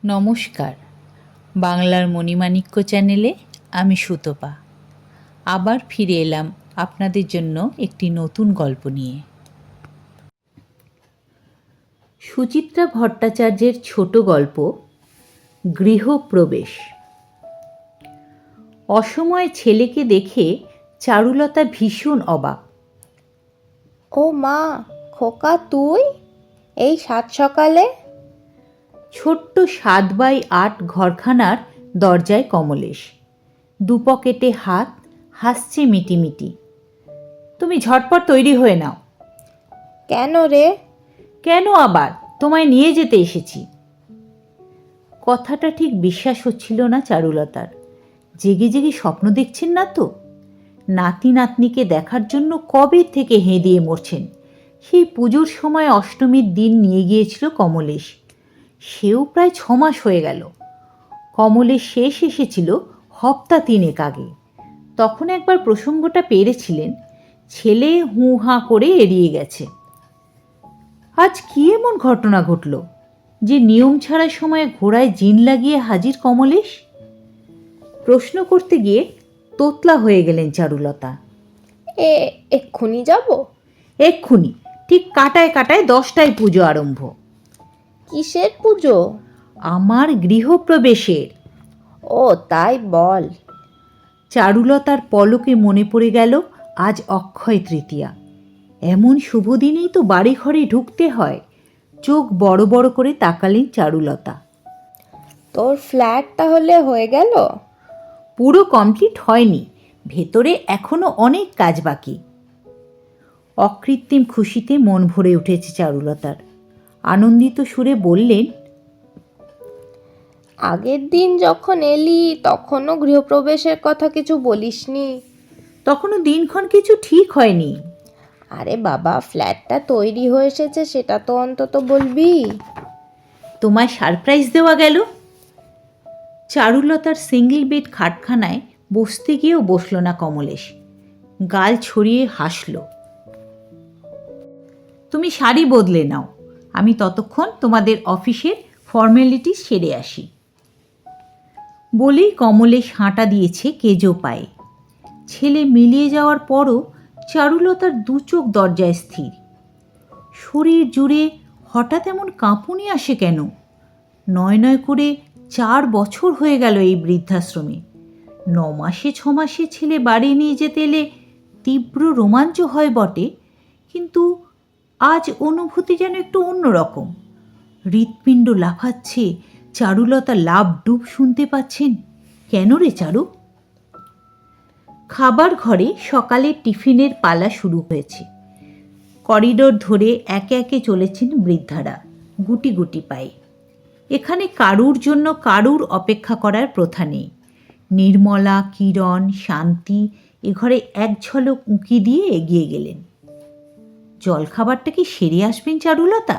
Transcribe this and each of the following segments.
নমস্কার, বাংলার মণিমাণিক্য চ্যানেলে আমি সুতপা আবার ফিরে এলাম আপনাদের জন্য একটি নতুন গল্প নিয়ে। সুচিত্রা ভট্টাচার্যের ছোট গল্প গৃহপ্রবেশ। অসময়ে ছেলেকে দেখে চারুলতা ভীষণ অবাক। ও মা, খোকা তুই এই সাত সকালে? ছোট্ট 7x8 ঘরখানার দরজায় কমলেশ, দুপকেটে হাত, হাসছে মিটিমিটি। তুমি ঝটপট তৈরি হয়ে নাও। কেন রে? কেন আবার? তোমায় নিয়ে যেতে এসেছি। কথাটা ঠিক বিশ্বাস হচ্ছিল না চারুলতার। জেগে জেগে স্বপ্ন দেখছেন না তো? নাতি নাতনিকে দেখার জন্য কবে থেকে হেঁদিয়ে মরছেন। সেই পুজোর সময় অষ্টমীর দিন নিয়ে গিয়েছিল কমলেশ। সেও প্রায় 6 মাস হয়ে গেল। কমলেশ শেষ এসেছিল হপ্তা 3 আগে। তখন একবার প্রসঙ্গটা পেরেছিলেন, ছেলে হুঁ হাঁ করে এড়িয়ে গেছে। আজ কি এমন ঘটনা ঘটল যে নিয়ম ছাড়া সময়ে ঘোড়ায় জিন লাগিয়ে হাজির কমলেশ? প্রশ্ন করতে গিয়ে তোতলা হয়ে গেলেন চারুলতা। এক্ষুনি যাব? এক্ষুনি, ঠিক কাটায় কাটায় 10টায় পুজো আরম্ভ। কিসের পুজো? আমার গৃহপ্রবেশের। ও তাই বল। চারুলতার পলকে মনে পড়ে গেল আজ অক্ষয় তৃতীয়া। এমন শুভ দিনেই তো বাড়ি ঘরে ঢুকতে হয়। চোখ বড় বড় করে তাকালেন চারুলতা। তোর ফ্ল্যাট তাহলে হয়ে গেল? পুরো কমপ্লিট হয়নি, ভেতরে এখনো অনেক কাজ বাকি। অকৃত্রিম খুশিতে মন ভরে উঠেছে চারুলতার। আনন্দিত সুরে বললেন, আগের দিন যখন এলি তখনও গৃহপ্রবেশের কথা কিছু বলিসনি। তখনও দিনক্ষণ কিছু ঠিক হয়নি। আরে বাবা, ফ্ল্যাটটা তৈরি হয়ে এসেছে সেটা তো অন্তত বলবি। তোমায় সারপ্রাইজ দেওয়া গেল। চারুলতার সিঙ্গেল বেড খাটখানায় বসতে গিয়েও বসল না কমলেশ। গাল ছড়িয়ে হাসল। তুমি শাড়ি বদলে নাও, আমি ততক্ষণ তোমাদের অফিসের ফর্মালিটি সেরে আসি। বলেই কমলেশ হাঁটা দিয়েছে কেজো পায়ে। ছেলে মিলিয়ে যাওয়ার পরও চারুলতার 2 চোখ দরজায় স্থির। শরীর জুড়ে হঠাৎ এমন কাঁপুনি আসে কেন? নয় নয় করে 4 বছর হয়ে গেল এই বৃদ্ধাশ্রমে। 9 মাসে 6 মাসে ছেলে বাড়ি নিয়ে যেতে এলে তীব্র রোমাঞ্চ হয় বটে, কিন্তু আজ অনুভূতি যেন একটু অন্যরকম। হৃৎপিণ্ড লাফাচ্ছে, চারুলতা লাভ ডুব শুনতে পাচ্ছেন। কেন রে চারু? খাবার ঘরে সকালের টিফিনের পালা শুরু হয়েছে। করিডোর ধরে একে একে চলেছেন বৃদ্ধারা গুটি গুটি পায়ে। এখানে কারুর জন্য কারুর অপেক্ষা করার প্রথা নেই। নির্মলা, কিরণ, শান্তি এ ঘরে এক ঝলক উঁকি দিয়ে এগিয়ে গেলেন। জলখাবারটা কি সেরে আসবেন চারুলতা?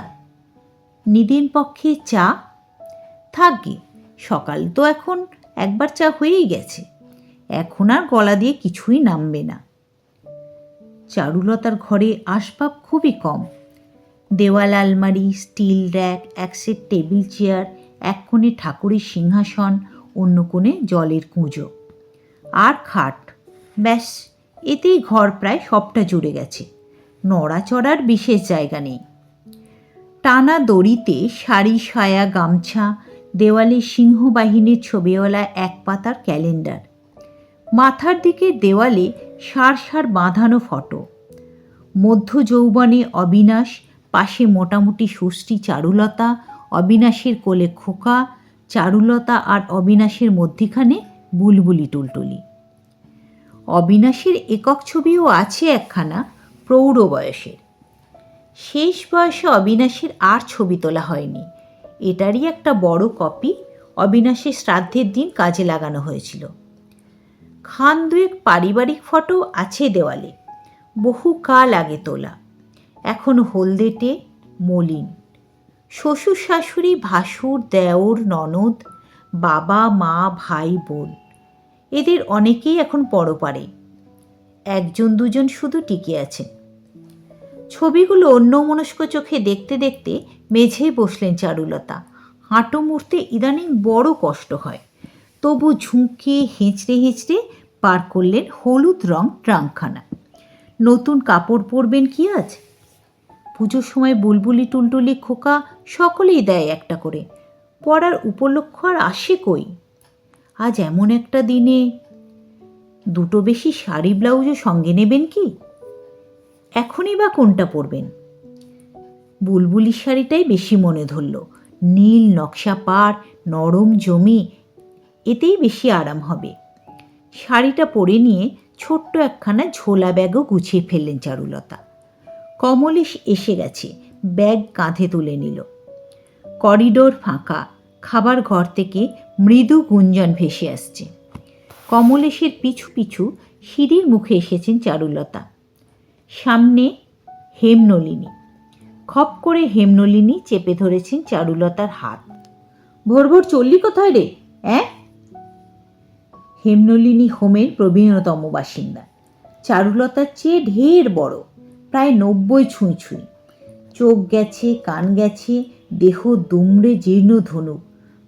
নিদেন পক্ষে চা? থাকবে, সকাল তো এখন একবার চা হয়েই গেছে। এখন আর গলা দিয়ে কিছুই নামবে না। চারুলতার ঘরে আসবাব খুবই কম। দেওয়াল আলমারি, স্টিল র্যাক, এক সেট টেবিল চেয়ার, এক কোণে ঠাকুরের সিংহাসন, অন্য কোণে জলের কুঁজো আর খাট। ব্যাস, এতেই ঘর প্রায় সবটা জুড়ে গেছে। নড়াচড়ার বিশেষ জায়গা নেই। টানা দড়িতে শাড়ি, সায়া, গামছা, দেওয়ালে সিংহবাহিনীর ছবিওয়ালা 1 পাতার ক্যালেন্ডার। মাথার দিকে দেওয়ালে সার সার বাঁধানো ফটো। মধ্য যৌবনে অবিনাশ, পাশে মোটামুটি সুষ্টি চারুলতা, অবিনাশের কোলে খোকা, চারুলতা আর অবিনাশের মধ্যিখানে বুলবুলি টুলটুলি। অবিনাশের একক ছবিও আছে একখানা, প্রৌঢ় বয়সের। শেষ বয়সে অবিনাশের আর ছবি তোলা হয়নি। এটারই একটা বড় কপি অবিনাশের শ্রাদ্ধের দিন কাজে লাগানো হয়েছিল। খান 2 পারিবারিক ফটো আছে দেওয়ালে, বহু কাল আগে তোলা, এখন হলদেটে, মলিন। শ্বশুর শাশুড়ি, ভাসুর, দেওর, ননদ, বাবা মা, ভাই বোন, এদের অনেকেই এখন পরপারে। 1-2জন শুধু টিকে আছেন। ছবিগুলো অন্যমনস্ক চোখে দেখতে দেখতে মেঝেই বসলেন চারুলতা। হাঁটো মুড়তে ইদানিং বড় কষ্ট হয়। তবু ঝুঁকে হেঁচড়ে হেঁচড়ে পার করলেন হলুদ রং ট্রাঙ্কখানা। নতুন কাপড় পরবেন কি আজ? পুজোর সময় বুলবুলি টুলটুলি খোকা সকলেই দেয় একটা করে, পরার উপলক্ষ আর আসে কই? আজ এমন একটা দিনে দুটো বেশি শাড়ি ব্লাউজও সঙ্গে নেবেন কি? এখনই বা কোনটা পরবেন? বুলবুলির শাড়িটাই বেশি মনে ধরল। নীল নকশা পাড়, নরম জমি, এতেই বেশি আরাম হবে। শাড়িটা পরে নিয়ে ছোট্ট একখানা ঝোলা ব্যাগও গুছিয়ে ফেললেন চারুলতা। কমলেশ এসে গেছে, ব্যাগ কাঁধে তুলে নিল। করিডোর ফাঁকা, খাবার ঘর থেকে মৃদু গুঞ্জন ভেসে আসছে। কমলেশের পিছু পিছু সিঁড়ির মুখে এসেছেন চারুলতা। সামনে হেমনলিনী। খপ করে হেমনলিনী চেপে ধরেছেন চারুলতার হাত। ভোর ভোর চললি কোথায় রে? হেমনলিনী হোমের প্রবীণতম বাসিন্দা, চারুলতার চেয়ে ঢের বড়, প্রায় 90 ছুঁই ছুঁই। চোখ গেছে, কান গেছে, দেহ দুমড়ে জীর্ণ ধনুক,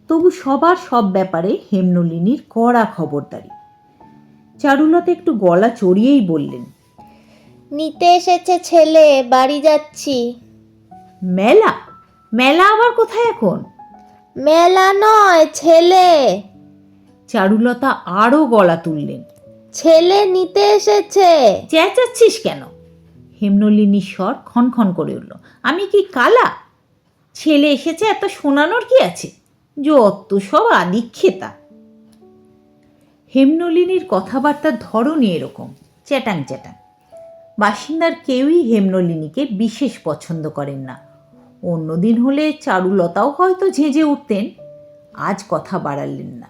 তবু সবার সব ব্যাপারে হেমনলিনীর কড়া খবরদারি। চারুলতা একটু গলা চড়িয়েই বললেন, নিতে এসেছে ছেলে, বাড়ি যাচ্ছি। মেলা? মেলা আবার কোথায় এখন? মেলা নয়, ছেলে। চারুলতা আরও গলা তুললেন, ছেলে নিতে এসেছে। চেঁচাচ্ছিস কেন? হেমনলিনীর স্বর ক্ষণক্ষণ করে উঠল। আমি কি কালা? ছেলে এসেছে এত শোনানোর কি আছে? যত সব আদিক্ষেতা। হেমনলিনীর কথাবার্তার ধরনই এরকম, চ্যাটাং চ্যাটাং। বাসিন্দার কেউই হেমনলিনীকে বিশেষ পছন্দ করেন না। অন্যদিন হলে চারুলতাও হয়তো ঝেঁঝে উঠতেন, আজ কথা বাড়ালেন না।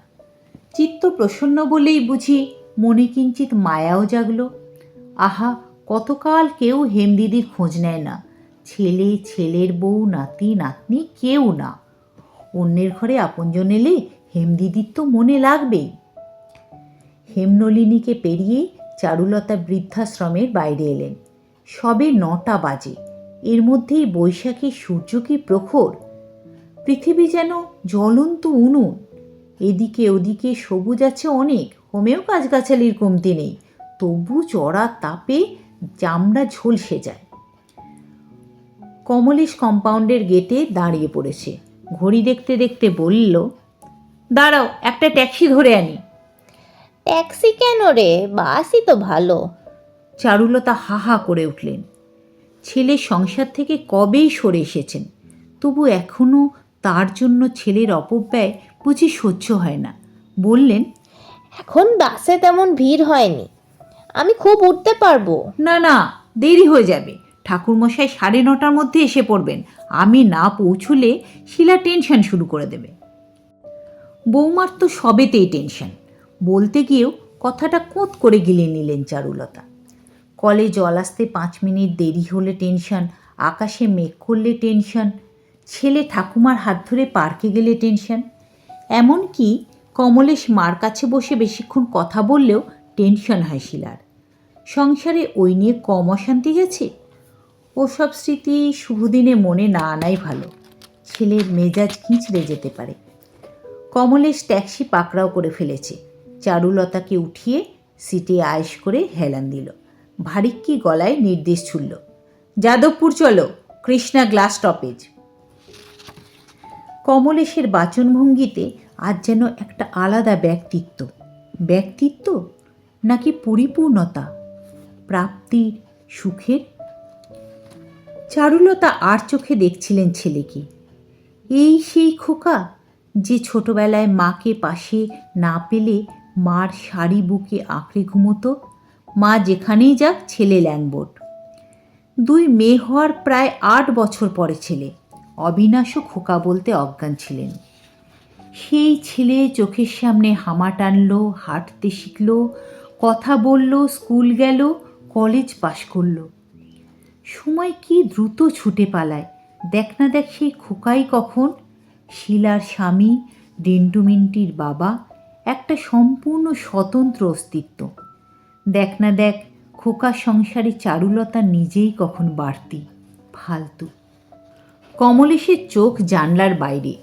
চিত্ত প্রসন্ন বলেই বুঝি মনে কিঞ্চিত মায়াও জাগল। আহা, কতকাল কেউ হেমদিদির খোঁজ নেয় না। ছেলে, ছেলের বউ, নাতি নাতনি কেউ না। অন্যের ঘরে আপনজন এলে হেমদিদির তো মনে লাগবেই। হেমনলিনীকে পেরিয়ে চারুলতা বৃদ্ধাশ্রমের বাইরে এলেন। সবে 9টা বাজে, এর মধ্যেই বৈশাখী সূর্য কি প্রখর! পৃথিবী যেন জ্বলন্ত উনুন। এদিকে ওদিকে সবুজ আছে অনেক, হোমেও গাছগাছালির কমতি নেই, তবু চড়া তাপে চামড়া ঝলসে যায়। কমলেশ কম্পাউন্ডের গেটে দাঁড়িয়ে পড়েছে। ঘড়ি দেখতে দেখতে বলল, দাঁড়াও, একটা ট্যাক্সি ধরে আনি। ট্যাক্সি কেন রে, বাসই তো ভালো। চারুলতা হা হা করে উঠলেন। ছেলের সংসার থেকে কবেই সরে এসেছেন, তবু এখনও তার জন্য ছেলের অপব্যয় বুঝি সহ্য হয় না। বললেন, এখন বাসে তেমন ভিড় হয়নি, আমি খুব উঠতে পারবো। না না, দেরি হয়ে যাবে। ঠাকুরমশাই 9:30টার মধ্যে এসে পড়বেন। আমি না পৌঁছলে শিলা টেনশন শুরু করে দেবে। বৌমার তো সবেতেই টেনশন। বলতে গিয়েও কথাটা কোঁত করে গিলে নিলেন চারুলতা। কলে জল আসতে 5 মিনিট দেরি হলে টেনশন, আকাশে মেঘ করলে টেনশন, ছেলে ঠাকুমার হাত ধরে পার্কে গেলে টেনশন। এমনকি কমলেশ মার কাছে বসে বেশিক্ষণ কথা বললেও টেনশন হয় শিলার। সংসারে ওই নিয়ে কম অশান্তি গেছে? ওসব স্মৃতি শুভদিনে মনে না আনাই ভালো, ছেলের মেজাজ খিঁচড়ে যেতে পারে। কমলেশ ট্যাক্সি পাকড়াও করে ফেলেছে। চারুলতাকে উঠিয়ে সিটে আয়েশ করে হেলান দিল। ভারিক্কি গলায় নির্দেশ ছুড়ল, যাদবপুর চলো, কৃষ্ণা গ্লাস স্টপেজ। কমলেশের বাচনভঙ্গিতে আজ যেন একটা আলাদা ব্যক্তিত্ব। ব্যক্তিত্ব নাকি পরিপূর্ণতা, প্রাপ্তির, সুখের? চারুলতা আর চোখে দেখছিলেন ছেলেকে। এই সেই খোকা যে ছোটবেলায় মাকে পাশে না পেলে মার শাড়ি বুকে আঁকড়ে ঘুমোতো। মা যেখানেই যাক ছেলে ল্যাংবোট। 2 মেয়ে হওয়ার প্রায় 8 বছর পরে ছেলে। অবিনাশও খোকা বলতে অজ্ঞান ছিলেন। সেই ছেলে চোখের সামনে হামা টানল, হাঁটতে শিখল, কথা বলল, স্কুল গেল, কলেজ পাশ করল। সময় কি দ্রুত ছুটে পালায়। দেখ না দেখ সেই খোকাই কখন শিলার স্বামী, ডিন্টুমিন্টির বাবা, একটা সম্পূর্ণ স্বতন্ত্র অস্তিত্ব। দেখ না দেখ খোকা সংসারে চারুলতা নিজেই কখন বাড়তি, ফালতু। কমলেশের চোখ জানলার বাইরে।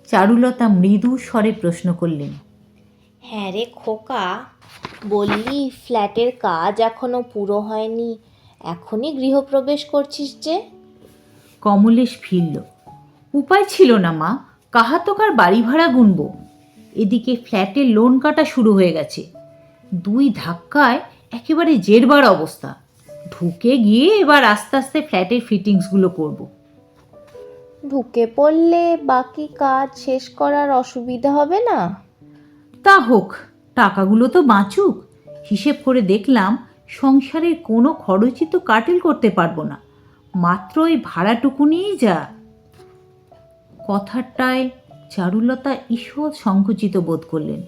চারুলতা মৃদু স্বরে প্রশ্ন করলেন। হ্যাঁ রে খোকা, বললি ফ্ল্যাটের কাজ এখনো পুরো হয়নি, এখনই গৃহপ্রবেশ করছিস যে? কমলেশ ফিরল। উপায় ছিল না মা, কাহাতকার বাড়ি ভাড়া গুনব। এদিকে ফ্ল্যাটের লোন কাটা শুরু হয়ে গেছে। 2 ধাক্কায় একেবারে জেরবার অবস্থা। ঢুকে গিয়ে এবার আস্তে আস্তে ফ্ল্যাটের ফিটিংসগুলো করব। ঢুকে পড়লে বাকি কাজ শেষ করার অসুবিধা হবে না? তা হোক, টাকাগুলো তো বাঁচুক। হিসেব করে দেখলাম সংসারের কোনো খরচই তো কাটিল করতে পারবো না, মাত্র ওই ভাড়াটুকু নিয়েই যা। কথাটায় চারুলতা ঈষৎ সংকুচিত বোধ করলেন।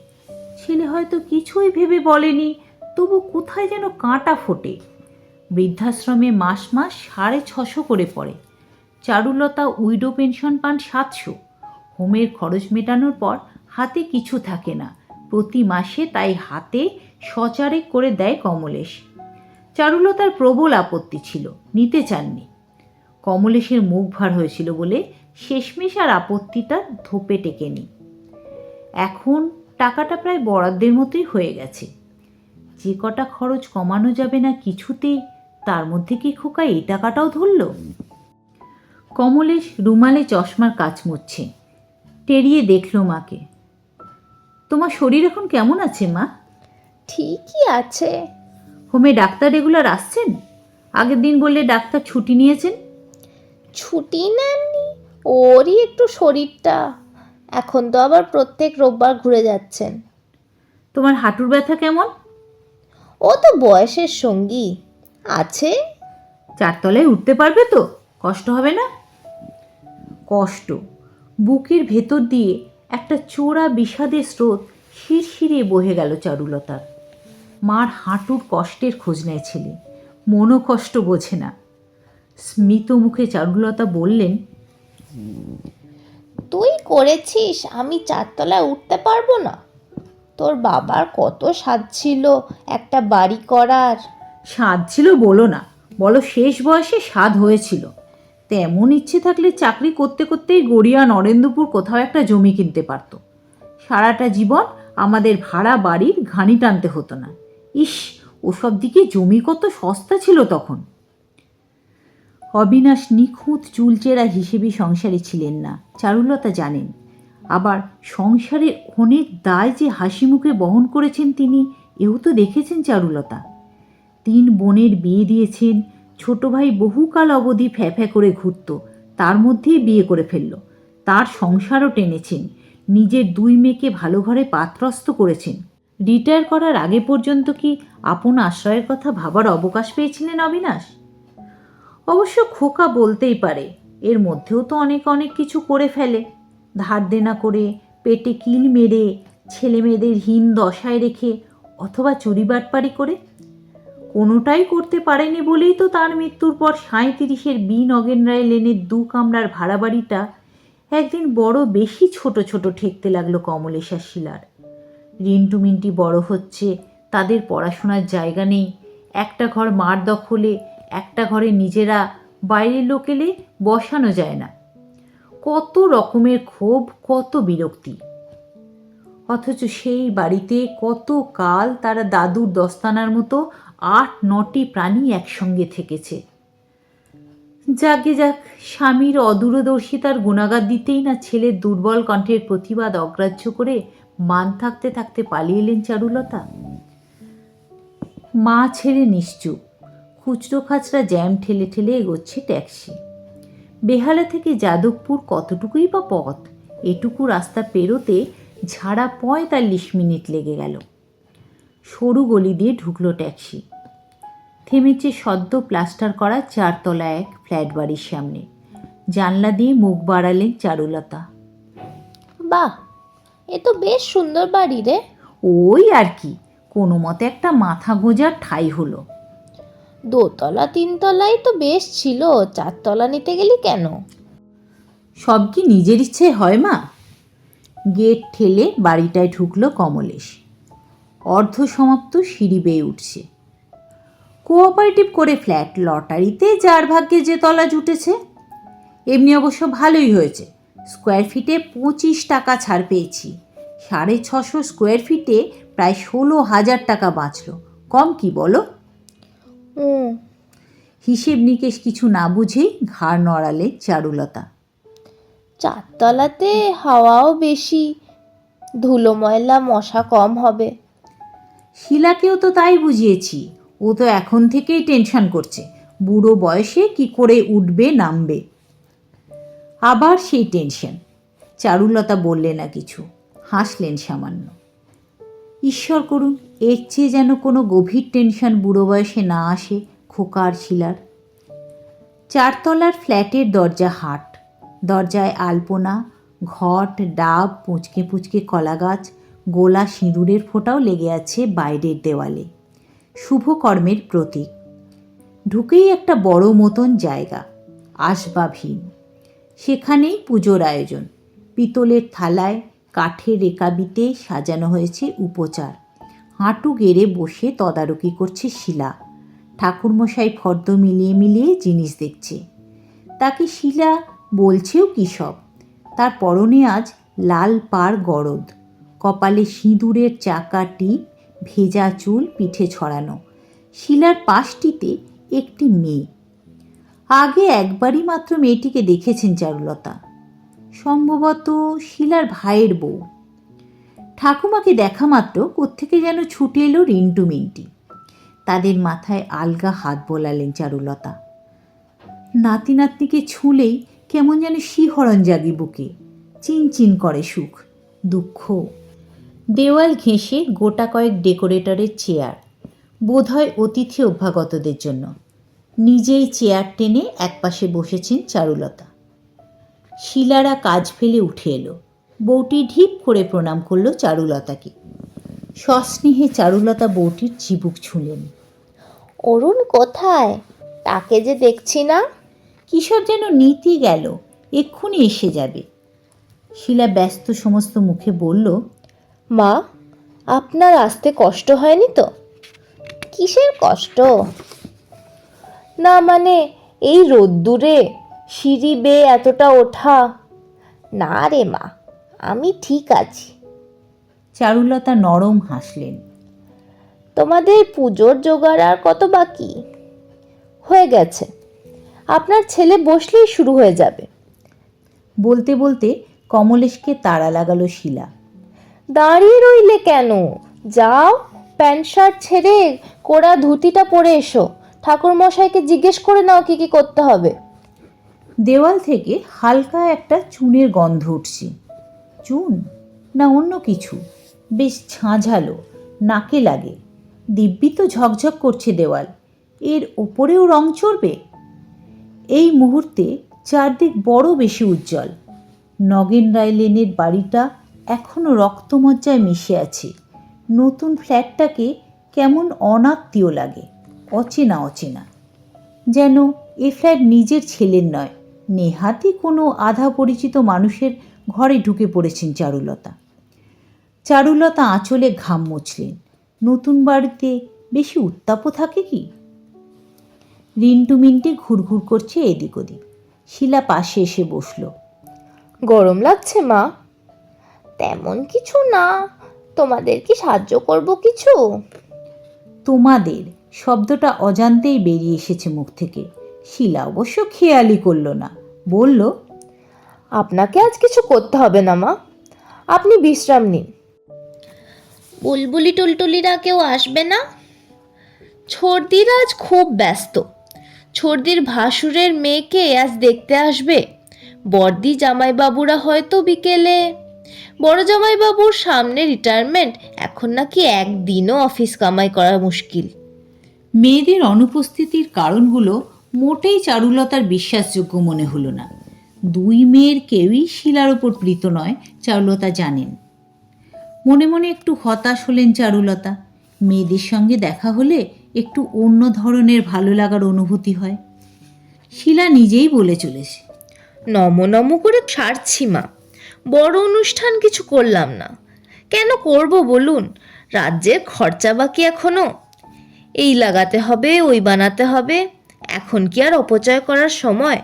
ছেলে হয়তো কিছুই ভেবে বলেনি, তবু কোথায় যেন কাঁটা ফোটে। বৃদ্ধাশ্রমে মাস মাস 650 করে পড়ে। চারুলতা উইডো পেনশন পান 700। হোমের খরচ মেটানোর পর হাতে কিছু থাকে না প্রতি মাসে, তাই হাতে সচারেক করে দেয় কমলেশ। চারুলতার প্রবল আপত্তি ছিল, নিতে চাননি। কমলেশের মুখ ভার হয়েছিল বলে শেষমেশ আর আপত্তিটা ধোপে টেকেনি। এখন টাকাটা প্রায় বরাদ্দের মতোই হয়ে গেছে। যে কটা খরচ কমানো যাবে না কিছুতেই, তার মধ্যে কি খোকা এই টাকাটাও ধরল? কমলেশ রুমালে চশমার কাচ মুছছে। টেরিয়ে দেখল মাকে। তোমার শরীর এখন কেমন আছে মা? ঠিকই আছে। হোমে ডাক্তার রেগুলার আসছেন? আগের দিন বললে ডাক্তার ছুটি নিয়েছেন। ছুটি নেননি, ওরই একটু শরীরটা, এখন তো আবার প্রত্যেক রোববার ঘুরে যাচ্ছেন। তোমার হাঁটুর ব্যথা কেমন? ও তো বয়সের সঙ্গী আছে। 4 তলায় উঠতে পারবে তো? কষ্ট হবে না? কষ্ট। বুকের ভেতর দিয়ে একটা চোরা বিষাদের স্রোত শিরশিরিয়ে বহে গেল চারুলতার। মার হাঁটুর কষ্টের খোঁজ নেয় ছেলে, মনও কষ্ট বোঝে না। স্মিত মুখে চারুলতা বললেন, তুই করেছিস, আমি 4 তলায় উঠতে পারবো না? তোর বাবার কত সাধ ছিল একটা বাড়ি করার। স্বাদ ছিল বলো না, বলো শেষ বয়সে স্বাদ হয়েছিল। তেমন ইচ্ছে থাকলে চাকরি করতে করতেই গড়িয়া নরেন্দ্রপুর কোথাও একটা জমি কিনতে পারত। সারাটা জীবন আমাদের ভাড়া বাড়ির ঘানি টানতে হতো না। ইস, ওসব দিকে জমি কত সস্তা ছিল তখন। অবিনাশ নিখুঁত চুলচেরা হিসেবে সংসারী ছিলেন না, চারুলতা জানেন। আবার সংসারের অনেক দায় যে হাসি মুখে বহন করেছেন তিনি, এও তো দেখেছেন চারুলতা। 3 বোনের বিয়ে দিয়েছেন। ছোট ভাই বহুকাল অবধি ফ্যাফ্যা করে ঘুরত, তার মধ্যেই বিয়ে করে ফেলল। তার সংসারও টেনেছেন। নিজের 2 মেয়েকে ভালো ঘরে পাত্রস্থ করেছেন। রিটায়ার করার আগে পর্যন্ত কি আপন আশ্রয়ের কথা ভাবার অবকাশ পেয়েছিলেন অবিনাশ? অবশ্য খোকা বলতেই পারে, এর মধ্যেও তো অনেক অনেক কিছু করে ফেলে। ধার দেনা করে, পেটে কিল মেরে, ছেলে মেয়েদের হীন দশায় রেখে, অথবা চুরি বাটপারি করে। কোনোটাই করতে পারেনি বলেই তো তার মৃত্যুর পর 37-এর বি নগেন রায় লেনের 2 কামরার ভাড়া বাড়িটা একদিন বড় বেশি ছোট ছোট ঠেকতে লাগলো কমলেশ আর শিলার। রিন্টু মিন্টি বড় হচ্ছে, তাদের পড়াশোনার জায়গা নেই। একটা ঘর মার দখলে, একটা ঘরে নিজেরা, বাইরের লোক এলে বসানো যায় না। কত রকমের ক্ষোভ, কত বিরক্তি। অথচ সেই বাড়িতে কত কাল তারা দাদুর দস্তানার মতো 8-9টি প্রাণী একসঙ্গে থেকেছে। যাকে যাক, স্বামীর অদূরদর্শিতার গুণাগার দিতেই না ছেলের দুর্বল কণ্ঠের প্রতিবাদ অগ্রাহ্য করে মান থাকতে থাকতে পালিয়ে এলেন চারুলতা। মা ছেড়ে নিশ্চুপ। খুচরো খাচরা জ্যাম ঠেলে ঠেলে এগোচ্ছে ট্যাক্সি। বেহালা থেকে যাদবপুর কতটুকুই বা পথ, এটুকু রাস্তা পেরোতে ঝাড়া 45 মিনিট লেগে গেল। সরু গলি দিয়ে ঢুকলো ট্যাক্সি। থেমেছে সদ্য প্লাস্টার করা 4 তলা এক ফ্ল্যাট বাড়ির সামনে। জানলা দিয়ে মুখ বাড়ালেন চারুলতা। বাহ, এ তো বেশ সুন্দর বাড়ি রে। ওই আর কি, কোনো মতে একটা মাথা গোঁজার ঠাঁই হলো। 2 তলা 3 তলাই তো বেশ ছিল, 4 তলা নিতে গেলি কেন? সব কি নিজের ইচ্ছে হয় মা? গেট ঠেলে বাড়িটায় ঢুকলো কমলেশ। অর্ধ সমাপ্ত সিঁড়ি বেয়ে উঠছে। কোঅপারেটিভ করে ফ্ল্যাট, লটারিতে যার ভাগ্যে যে তলা জুটেছে। এমনি অবশ্য ভালোই হয়েছে, স্কোয়ার ফিটে 25 টাকা ছাড় পেয়েছি। 650 স্কোয়ার ফিটে প্রায় 16,000 টাকা বাঁচলো। কম কি বলো? হিসেব নিকেশ কিছু না বুঝেই ঘাড় নড়ালে চারুলতা। 4তলাতে হাওয়াও বেশি, ধুলো ময়লা মশা কম হবে। শিলাকেও তো তাই বুঝিয়েছি। ও তো এখন থেকেই টেনশন করছে বুড়ো বয়সে কি করে উঠবে নামবে। আবার সেই টেনশন। চারুলতা বললে না কিছু, হাসলেন সামান্য। ঈশ্বর করুন এর চেয়ে যেন কোনো গভীর টেনশন বুড়ো বয়সে না আসে খোকা আর শিলার। 4তলার ফ্ল্যাটের দরজা হাট, দরজায় আলপনা, ঘট, ডাব, পুঁচকে পুঁচকে কলা গাছ, গোলা সিঁদুরের ফোঁটাও লেগে আছে বাইরের দেওয়ালে, শুভকর্মের প্রতীক। ঢুকেই একটা বড় মতন জায়গা, আসবাবহীন। সেখানেই পুজোর আয়োজন। পিতলের থালায় কাঠের রেকাবিতে সাজানো হয়েছে উপচার। হাঁটু গেড়ে বসে তদারকি করছে শিলা। ঠাকুরমশাই ফর্দ মিলিয়ে মিলিয়ে জিনিস দেখছে। তাকে শিলা বলছেও কী সব। তার পরনে আজ লাল পাড় গরদ, কপালে সিঁদুরের চাকা টিপ, ভেজা চুল পিঠে ছড়ানো। শিলার পাশটিতে একটি মেয়ে। আগে একবারই মাত্র মেয়েটিকে দেখেছেন চারুলতা, সম্ভবত শিলার ভাইয়ের বউ। ঠাকুমাকে দেখা মাত্র কোত্থেকে যেন ছুটে এলো রিন্টু মিন্টি। তাদের মাথায় আলগা হাত বোলালেন চারুলতা। নাতি নাতনিকে ছুঁলেই কেমন যেন শিহরণ জাগে বুকে, চিনচিন করে সুখ দুঃখ। দেওয়াল ঘেঁষে গোটা কয়েক ডেকোরেটরের চেয়ার, বোধহয় অতিথি অভ্যাগতদের জন্য। নিজেই চেয়ার টেনে একপাশে বসেছেন চারুলতা। শিলারা কাজ ফেলে উঠে এলো। বউটি ঢিপ করে প্রণাম করলো চারুলতাকে। সস্নেহে চারুলতা বউটির চিবুক ছুঁলেন। অরুণ কোথায়? তাকে যে দেখছি না। কিশোর যেন নীতি গেল, এক্ষুনি এসে যাবে। শিলা ব্যস্ত সমস্ত মুখে বলল, মা, আপনার আসতে কষ্ট হয়নি তো? কিসের কষ্ট? না মানে এই রোদ্দুরে সিঁড়ি বেয়ে এতটা ওঠা। না রে মা, আমি ঠিক আছি। চারুলতা নরম হাসলেন। তোমাদের পুজোর জোগাড় আর কত বাকি? হয়ে গেছে, আপনার ছেলে বসলেই শুরু হয়ে যাবে। বলতে বলতে কমলেশকে তাড়া লাগালো শিলা। দাঁড়িয়ে রইলে কেন? যাও, প্যান্ট শার্ট ছেড়ে কোরা ধুতিটা পরে এসো। ঠাকুরমশাইকে জিজ্ঞেস করে নাও কি কি করতে হবে। দেওয়াল থেকে হালকা একটা চুনের গন্ধ উঠছে। চুন না অন্য কিছু, বেশ ঝাঁঝালো, নাকে লাগে। দিব্যি তো ঝকঝক করছে দেওয়াল, এর ওপরেও রং চড়বে। এই মুহূর্তে চারদিক বড় বেশি উজ্জ্বল। নগেন রায় লেনের বাড়িটা এখনও রক্তমজ্জায় মিশে আছে। নতুন ফ্ল্যাটটাকে কেমন অনাত্মীয় লাগে, অচেনা অচেনা। যেন এ ফ্ল্যাট নিজের ছেলের নয়, নেহাতি কোনো আধা পরিচিত মানুষের ঘরে ঢুকে পড়েছেন চারুলতা। চারুলতা আঁচলে ঘাম মুছলেন। নতুন বাড়িতে বেশি উত্তাপও থাকে কি? রিন্টু মিন্টি ঘুরঘুর করছে এদিক ওদিক। শিলা পাশে এসে বসল। গরম লাগছে মা? তেমন কিছু না, তোমাদের কি সাহায্য করব কিছু? তোমাদের শব্দটা অজান্তেই বেরিয়ে এসেছে মুখ থেকে। শিলা অবশ্য খেয়ালই করল না, বলল, আপনাকে আজ কিছু করতে হবে না মা, আপনি বিশ্রাম নিন। বুলবুলি টুলটুলিরা কেউ আসবে না? ছর্দিরা আজ খুব ব্যস্ত। ছর্দির ভাসুরের মেয়েকে আজ দেখতে আসবে। বর্দি জামাইবাবুরা হয়তো বিকেলে। বড় জামাইবাবুর সামনে রিটায়ারমেন্ট, এখন নাকি একদিনও অফিস কামাই করা মুশকিল। মেয়েদের অনুপস্থিতির কারণগুলো মোটেই চারুলতার বিশ্বাসযোগ্য মনে হলো না। দুই মেয়ের কেউই শিলার ওপর প্রীত নয়, চারুলতা জানেন। মনে মনে একটু হতাশ হলেন চারুলতা। মেয়েদের সঙ্গে দেখা হলে একটু অন্য ধরনের ভালো লাগার অনুভূতি হয়। শিলা নিজেই বলে চলেছে, নম করে ছাড়ছি মা, বড় অনুষ্ঠান কিছু করলাম না। কেন করব বলুন? রাজ্যের খরচা বাকি এখনো। এই লাগাতে হবে, ওই বানাতে হবে। এখন কি আর অপচয় করার সময়?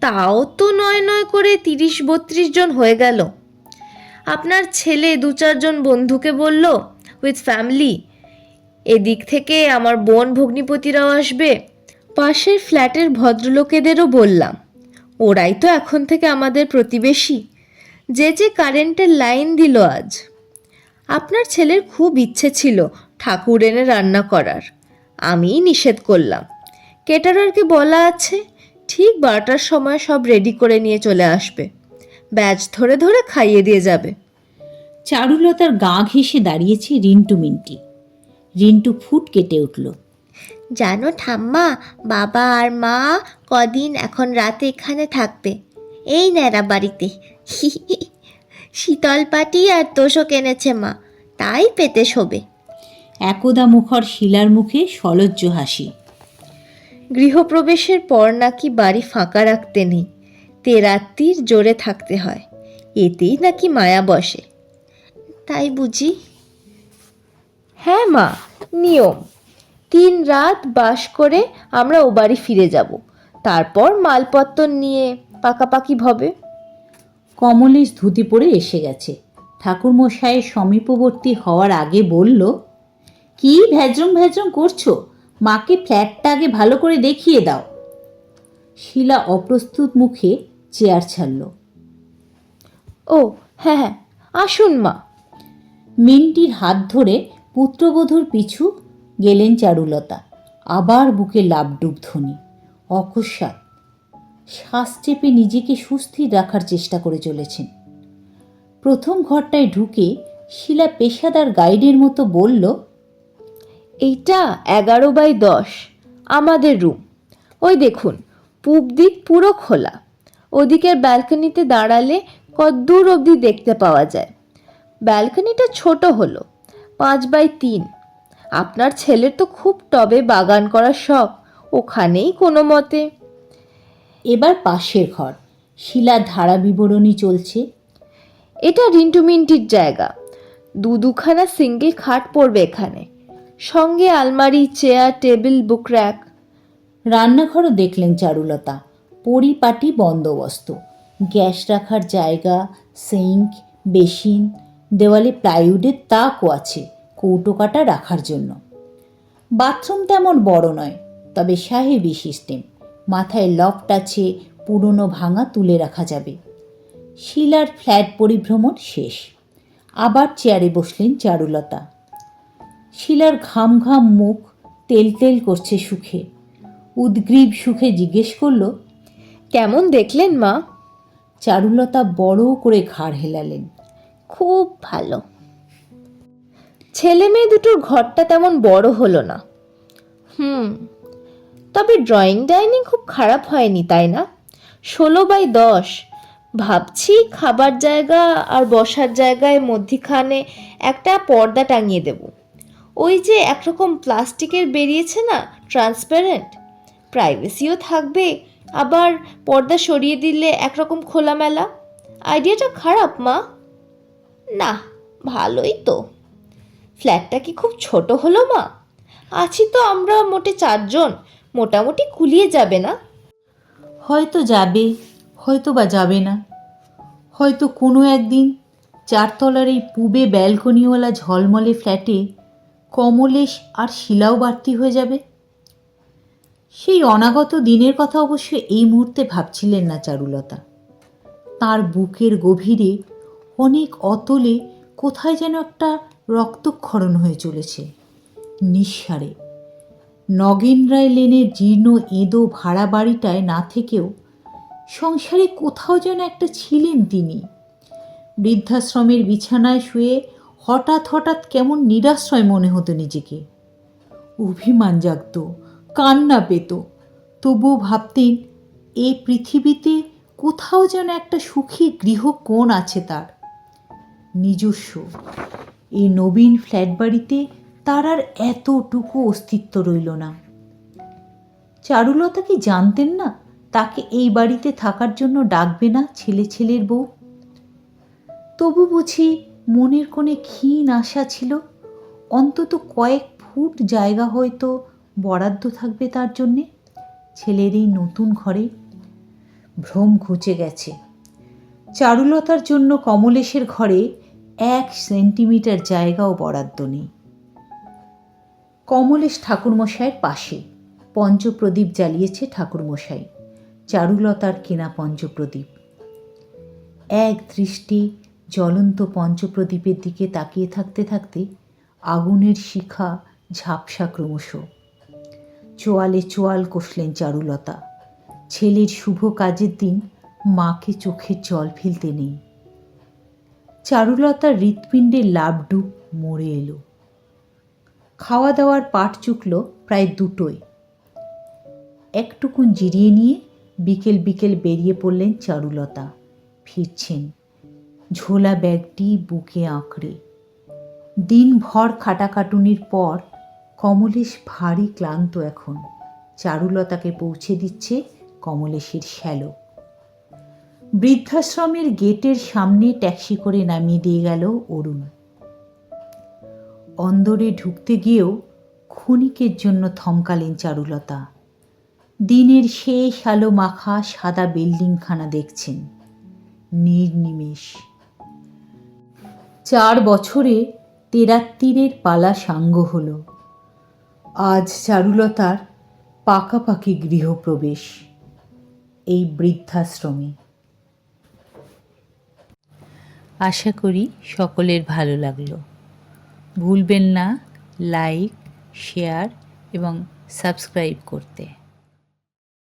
তাও তো নয় নয় করে 30-32 জন হয়ে গেল। আপনার ছেলে 2-4 জন বন্ধুকে বলল উইথ ফ্যামিলি। এদিক থেকে আমার বোন ভগ্নিপতিরাও আসবে। পাশের ফ্ল্যাটের ভদ্রলোকেদেরও বললাম, ওরাই তো এখন থেকে আমাদের প্রতিবেশী। যে কারেন্টের লাইন দিল আজ। আপনার ছেলের খুব ইচ্ছে ছিল ঠাকুর এনে রান্না করার, আমিই নিষেধ করলাম। কেটারারকে বলা আছে ঠিক 12টার সময় সব রেডি করে নিয়ে চলে আসবে, ব্যাচ ধরে ধরে খাইয়ে দিয়ে যাবে। চারুলতার গা ঘেঁষে দাঁড়িয়েছে রিন্টু মিন্টি। রিন্টু ফুট কেটে উঠল। জানো ঠাম্মা, বাবা আর মা কদিন এখন রাতে এখানে থাকবে, এই ন্যাড়া বাড়িতে। শীতল পাটি আর তোষক এনেছে মা, তাই পেতে শোবে। একদা মুখর শিলার মুখে সলজ্জ হাসি। গৃহপ্রবেশের পর নাকি বাড়ি ফাঁকা রাখতে নেই, তেরাত্রির জোরে থাকতে হয়, এতেই নাকি মায়া বসে। তাই বুঝি? হ্যাঁ মা, নিয়ম। 3 রাত বাস করে আমরা ও বাড়ি ফিরে যাব, তারপর মালপত্র নিয়ে পাকাপাকি হবে। কমলেশ ধুতি পরে এসে গেছে। ঠাকুরমশাইয়ের সমীপবর্তী হওয়ার আগে বলল, কি ভ্যাজরং ভ্যাজরং করছো? মাকে ফ্ল্যাটটা আগে ভালো করে দেখিয়ে দাও। শিলা অপ্রস্তুত মুখে চেয়ার ছাড়ল। ও হ্যাঁ হ্যাঁ, আসুন মা। মিন্টির হাত ধরে পুত্রবধূর পিছু গেলেন চারুলতা। আবার বুকে লাবডুব ধ্বনি, অকস্মাৎ শ্বাস চেপে নিজেকে সুস্থির রাখার চেষ্টা করে চলেছেন। প্রথম ঘরটায় ঢুকে শিলা পেশাদার গাইডের মতো বলল, এইটা 11x10 আমাদের রুম। ওই দেখুন, পূব দিক পুরো খোলা, ওদিকের ব্যালকনিতে দাঁড়ালে কতদূর অবধি দেখতে পাওয়া যায়। ব্যালকনিটা ছোট হলো, 5x3। আপনার ছেলের তো খুব টবে বাগান করার শখ, ওখানেই কোনো মতে। এবার পাশের ঘর। শিলার ধারা বিবরণী চলছে। এটা রিন্টু মিন্টির জায়গা, দুখানা সিঙ্গেল খাট পড়বে এখানে, সঙ্গে আলমারি, চেয়ার, টেবিল, বুক র্যাক। রান্নাঘরও দেখলেন চারুলতা, পরিপাটি বন্দোবস্ত, গ্যাস রাখার জায়গা, সিঙ্ক, বেসিন, দেওয়ালে প্লাইউডের তাকও আছে কৌটো কাটা রাখার জন্য। বাথরুম তেমন বড় নয়, তবে সাহেবি সিস্টেম। মাথায় লফট আছে, পুরনো ভাঙা তুলে রাখা যাবে। শিলার ফ্ল্যাট পরিভ্রমণ শেষ। আবার চেয়ারে বসলেন চারুলতা। শিলার ঘাম ঘাম মুখ তেল তেল করছে সুখে। উদ্গ্রীব সুখে জিজ্ঞেস করল, কেমন দেখলেন মা? চারুলতা বড় করে ঘাড় হেলালেন। খুব ভালো। ছেলে মেয়ে দুটোর ঘরটা তেমন বড় হলো না। তবে ড্রয়িং ডাইনিং খুব খারাপ হয়নি, তাই না? 16x10। ভাবছি খাবার জায়গা আর বসার জায়গায় মধ্যিখানে একটা পর্দা টাঙিয়ে দেব। ওই যে একরকম প্লাস্টিকের বেরিয়েছে না, ট্রান্সপারেন্ট, প্রাইভেসিও থাকবে, আবার পর্দা সরিয়ে দিলে একরকম খোলামেলা। আইডিয়াটা খারাপ মা? না, ভালোই তো। ফ্ল্যাটটা কি খুব ছোট হলো মা? আছি তো আমরা মোটে 4 জন, মোটামুটি কুলিয়ে যাবে না? হয়তো যাবে, হয়তো বা যাবে না। হয়তো কোনো একদিন 4 তলার এই পূবে ব্যালকনিওয়ালা ঝলমলে ফ্ল্যাটে কমলেশ আর শিলাও বাড়তি হয়ে যাবে। সেই অনাগত দিনের কথা অবশ্য এই মুহূর্তে ভাবছিলেন না চারুলতা। তার বুকের গভীরে অনেক অতলে কোথায় যেন একটা রক্তক্ষরণ হয়ে চলেছে নিঃসারে। নগেন রায় লেনের জীর্ণ এঁদো ভাড়া বাড়িটায় না থেকেও সংসারে কোথাও যেন একটা ছিলেন তিনি। বৃদ্ধাশ্রমের বিছানায় শুয়ে হঠাৎ হঠাৎ কেমন নিরাশ্রয় মনে হতো নিজেকে। অভিমান জাগত, কান্না পেত, তবুও ভাবতেন এ পৃথিবীতে কোথাও যেন একটা সুখী গৃহকোণ আছে তার নিজস্ব। এই নবীন ফ্ল্যাট বাড়িতে তার আর এতটুকু অস্তিত্ব রইল না। চারুলতা কি জানতেন না তাকে এই বাড়িতে থাকার জন্য ডাকবে না ছেলের বউ? তবু বুঝি মনের কোণে ক্ষীণ আশা ছিল, অন্তত কয়েক ফুট জায়গা হয়তো বরাদ্দ থাকবে তার জন্যে ছেলের এই নতুন ঘরে। ভ্রম ঘুচে গেছে। চারুলতার জন্য কমলেশের ঘরে 1 সেন্টিমিটার জায়গাও বরাদ্দ নেই। কমলেশ ঠাকুরমশাইয়ের পাশে পঞ্চপ্রদীপ জ্বালিয়েছে ঠাকুরমশাই, চারুলতার কেনা পঞ্চপ্রদীপ। এক দৃষ্টি জ্বলন্ত পঞ্চপ্রদীপের দিকে তাকিয়ে থাকতে থাকতে আগুনের শিখা ঝাপসা ক্রমশ। চোয়ালে চোয়াল কষলেন চারুলতা। ছেলের শুভ কাজের দিন মাকে চোখের জল ফেলতে নেই। চারুলতার হৃৎপিণ্ডের লাবডুব মরে এলো। খাওয়া দাওয়ার পাট চুকল প্রায় 2টোয়। একটুকুন জিরিয়ে নিয়ে বিকেল বিকেল বেরিয়ে পড়লেন চারুলতা। ফিরছেন ঝোলা ব্যাগটি বুকে আঁকড়ে। দিনভর খাটাখাটুনির পর কমলেশ ভারী ক্লান্ত এখন। চারুলতাকে পৌঁছে দিচ্ছে কমলেশের শ্যালক। বৃদ্ধাশ্রমের গেটের সামনে ট্যাক্সি করে নামিয়ে দিয়ে গেল অরুণ। অন্দরে ঢুকতে গিয়েও ক্ষণিকের জন্য থমকালেন চারুলতা। দিনের শেষ আলো মাখা সাদা বিল্ডিংখানা দেখছেন নির্নিমেষ। 4 বছরে 73 পালা সাঙ্গ হল। আজ চারুলতার পাকাপাকি গৃহপ্রবেশ এই বৃদ্ধাশ্রমে। আশা করি সকলের ভালো লাগলো। ভুলবেন না লাইক, শেয়ার এবং সাবস্ক্রাইব করতে।